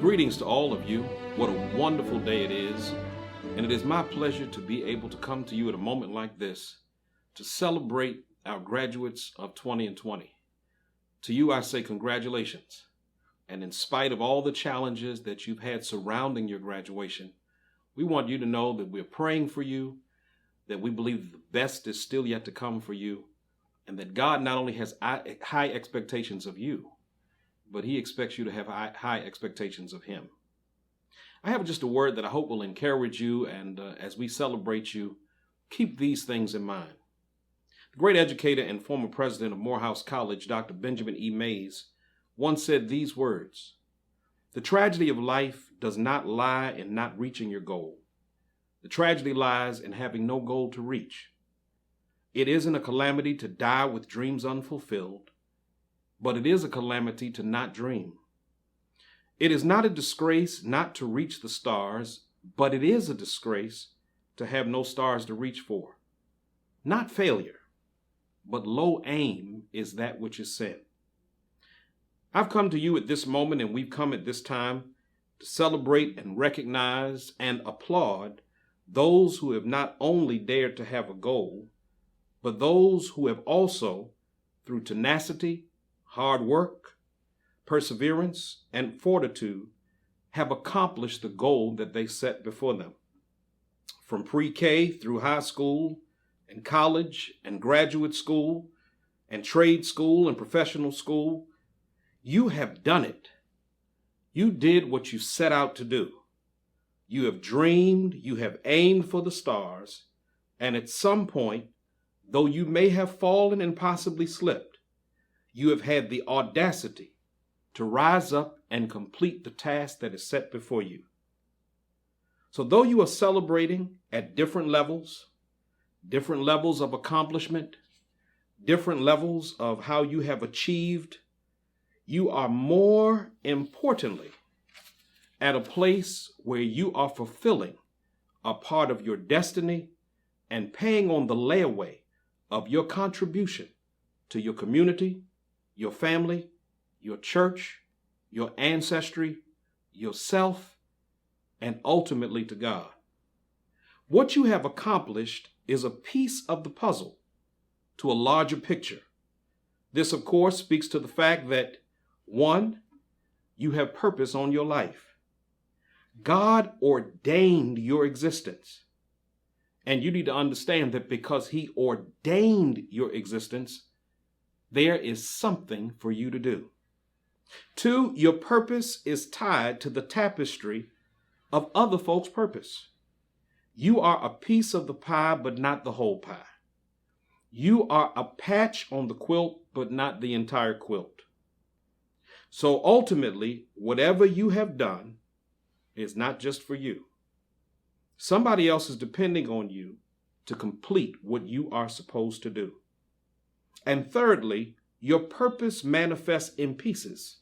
Greetings to all of you. What a wonderful day it is. And it is my pleasure to be able to come to you at a moment like this to celebrate our graduates of 2020. To you, I say congratulations. And in spite of all the challenges that you've had surrounding your graduation, we want you to know that we're praying for you, that we believe the best is still yet to come for you, and that God not only has high expectations of you, but he expects you to have high expectations of him. I have just a word that I hope will encourage you, and as we celebrate you, keep these things in mind. The great educator and former president of Morehouse College, Dr. Benjamin E. Mays, once said these words: "The tragedy of life does not lie in not reaching your goal. The tragedy lies in having no goal to reach. It isn't a calamity to die with dreams unfulfilled, but it is a calamity to not dream. It is not a disgrace not to reach the stars, but it is a disgrace to have no stars to reach for. Not failure, but low aim is that which is sin." I've come to you at this moment, and we've come at this time to celebrate and recognize and applaud those who have not only dared to have a goal, but those who have also, through tenacity, hard work, perseverance, and fortitude, have accomplished the goal that they set before them. From pre-K through high school and college and graduate school and trade school and professional school, you have done it. You did what you set out to do. You have dreamed, you have aimed for the stars, and at some point, though you may have fallen and possibly slipped, you have had the audacity to rise up and complete the task that is set before you. So though you are celebrating at different levels of accomplishment, different levels of how you have achieved, you are more importantly at a place where you are fulfilling a part of your destiny and paying on the layaway of your contribution to your community, your family, your church, your ancestry, yourself, and ultimately to God. What you have accomplished is a piece of the puzzle to a larger picture. This, of course, speaks to the fact that, one, you have purpose on your life. God ordained your existence. And you need to understand that because he ordained your existence, there is something for you to do. Two, your purpose is tied to the tapestry of other folks' purpose. You are a piece of the pie, but not the whole pie. You are a patch on the quilt, but not the entire quilt. So ultimately, whatever you have done is not just for you. Somebody else is depending on you to complete what you are supposed to do. And thirdly, your purpose manifests in pieces.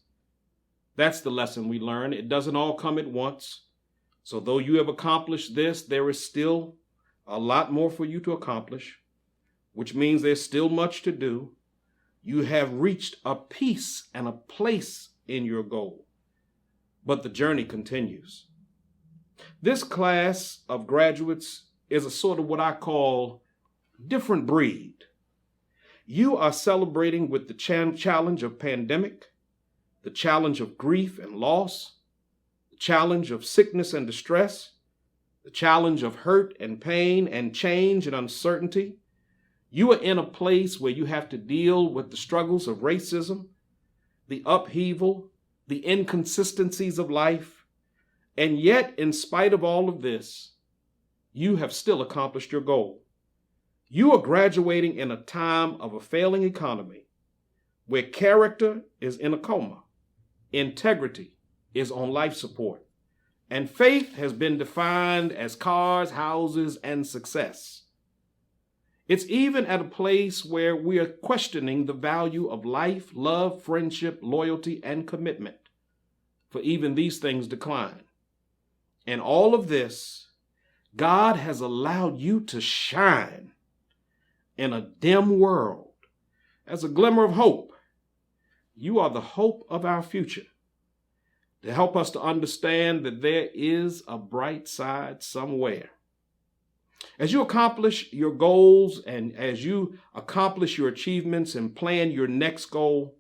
That's the lesson we learn. It doesn't all come at once. So though you have accomplished this, there is still a lot more for you to accomplish, which means there's still much to do. You have reached a piece and a place in your goal, but the journey continues. This class of graduates is a sort of what I call different breed. You are celebrating with the challenge of pandemic, the challenge of grief and loss, the challenge of sickness and distress, the challenge of hurt and pain and change and uncertainty. You are in a place where you have to deal with the struggles of racism, the upheaval, the inconsistencies of life. And yet, in spite of all of this, you have still accomplished your goal. You are graduating in a time of a failing economy where character is in a coma, integrity is on life support, and faith has been defined as cars, houses, and success. It's even at a place where we are questioning the value of life, love, friendship, loyalty, and commitment, for even these things decline. And all of this, God has allowed you to shine in a dim world as a glimmer of hope. You are the hope of our future. to help us to understand that there is a bright side somewhere. As you accomplish your goals and as you accomplish your achievements and plan your next goal,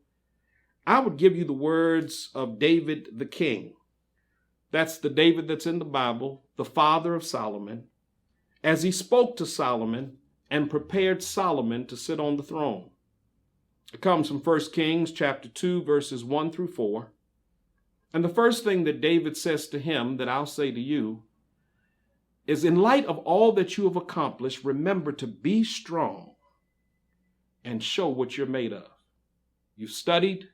I would give you the words of David the king. That's the David that's in the Bible, the father of Solomon, as he spoke to Solomon and prepared Solomon to sit on the throne. It comes from 1 Kings chapter 2, verses 1 through 4. And the first thing that David says to him that I'll say to you is, in light of all that you have accomplished, remember to be strong and show what you're made of. You've studied,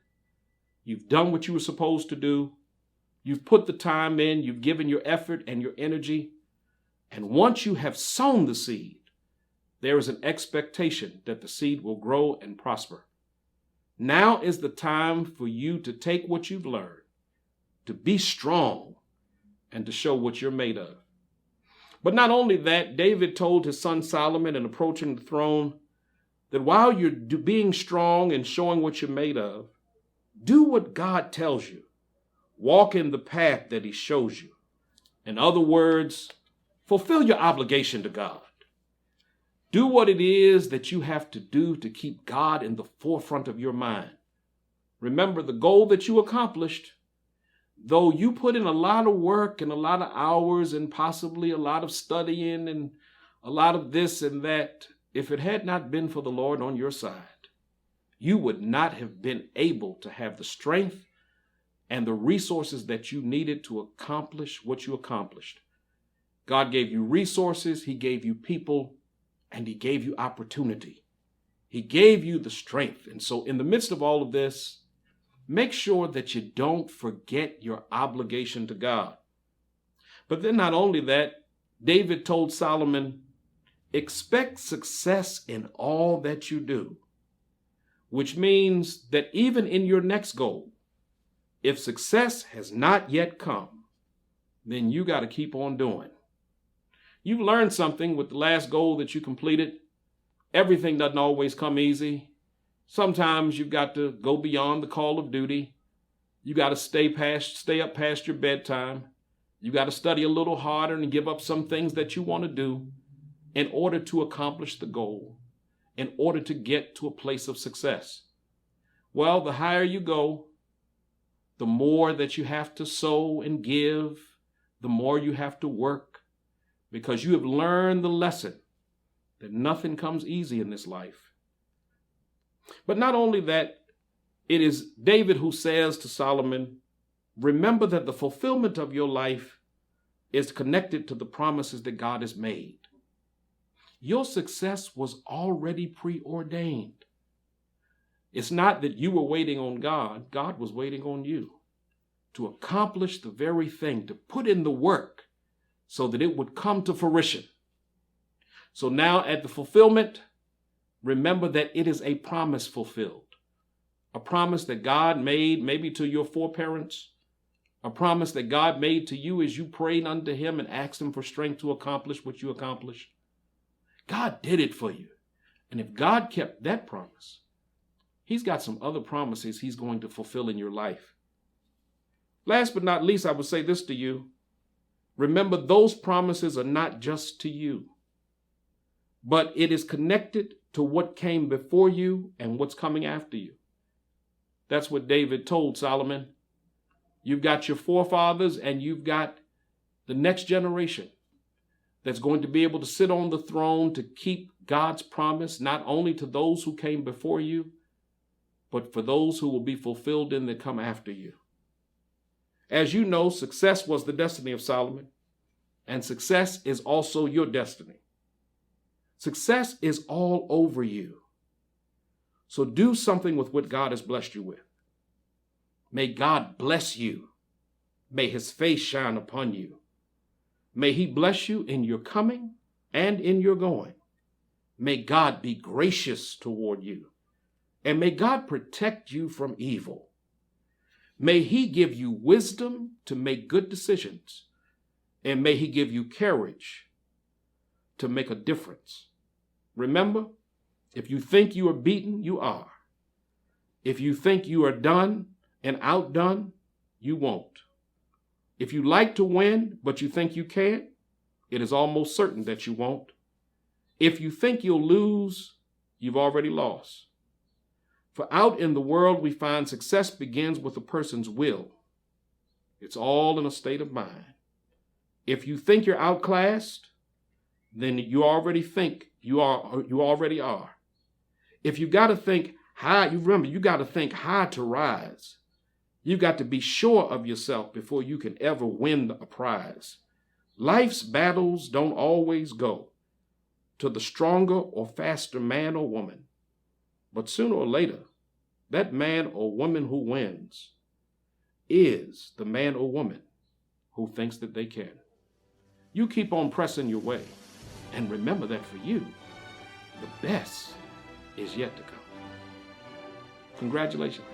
you've done what you were supposed to do, you've put the time in, you've given your effort and your energy, and once you have sown the seed, there is an expectation that the seed will grow and prosper. Now is the time for you to take what you've learned, to be strong, and to show what you're made of. But not only that, David told his son Solomon in approaching the throne that while you're being strong and showing what you're made of, do what God tells you. Walk in the path that he shows you. In other words, fulfill your obligation to God. Do what it is that you have to do to keep God in the forefront of your mind. Remember, the goal that you accomplished, though you put in a lot of work and a lot of hours and possibly a lot of studying and a lot of this and that, if it had not been for the Lord on your side, you would not have been able to have the strength and the resources that you needed to accomplish what you accomplished. God gave you resources, he gave you people, and he gave you opportunity. He gave you the strength. And so in the midst of all of this, make sure that you don't forget your obligation to God. But then not only that, David told Solomon, expect success in all that you do, which means that even in your next goal, if success has not yet come, then you got to keep on doing. You've learned something with the last goal that you completed. Everything doesn't always come easy. Sometimes you've got to go beyond the call of duty. You got to stay up past your bedtime. You got to study a little harder and give up some things that you want to do in order to accomplish the goal, in order to get to a place of success. Well, the higher you go, the more that you have to sow and give, the more you have to work, because you have learned the lesson that nothing comes easy in this life. But not only that, it is David who says to Solomon, remember that the fulfillment of your life is connected to the promises that God has made. Your success was already preordained. It's not that you were waiting on God. God was waiting on you to accomplish the very thing, to put in the work so that it would come to fruition. So now at the fulfillment, remember that it is a promise fulfilled. A promise that God made maybe to your foreparents. A promise that God made to you as you prayed unto him and asked him for strength to accomplish what you accomplished. God did it for you. And if God kept that promise, he's got some other promises he's going to fulfill in your life. Last but not least, I would say this to you. Remember, those promises are not just to you, but it is connected to what came before you and what's coming after you. That's what David told Solomon. You've got your forefathers and you've got the next generation that's going to be able to sit on the throne to keep God's promise, not only to those who came before you, but for those who will be fulfilled in that come after you. As you know, success was the destiny of Solomon, and success is also your destiny. Success is all over you. So do something with what God has blessed you with. May God bless you. May his face shine upon you. May he bless you in your coming and in your going. May God be gracious toward you. And may God protect you from evil. May he give you wisdom to make good decisions. And may he give you courage to make a difference. Remember, if you think you are beaten, you are. If you think you are done and outdone, you won't. If you like to win, but you think you can't, it is almost certain that you won't. If you think you'll lose, you've already lost. For out in the world, we find success begins with a person's will. It's all in a state of mind. If you think you're outclassed, then you already think you already are. If you got to think high, you got to think high to rise. You got to be sure of yourself before you can ever win a prize. Life's battles don't always go to the stronger or faster man or woman. But sooner or later, that man or woman who wins is the man or woman who thinks that they can. You keep on pressing your way, and remember that for you, the best is yet to come. Congratulations.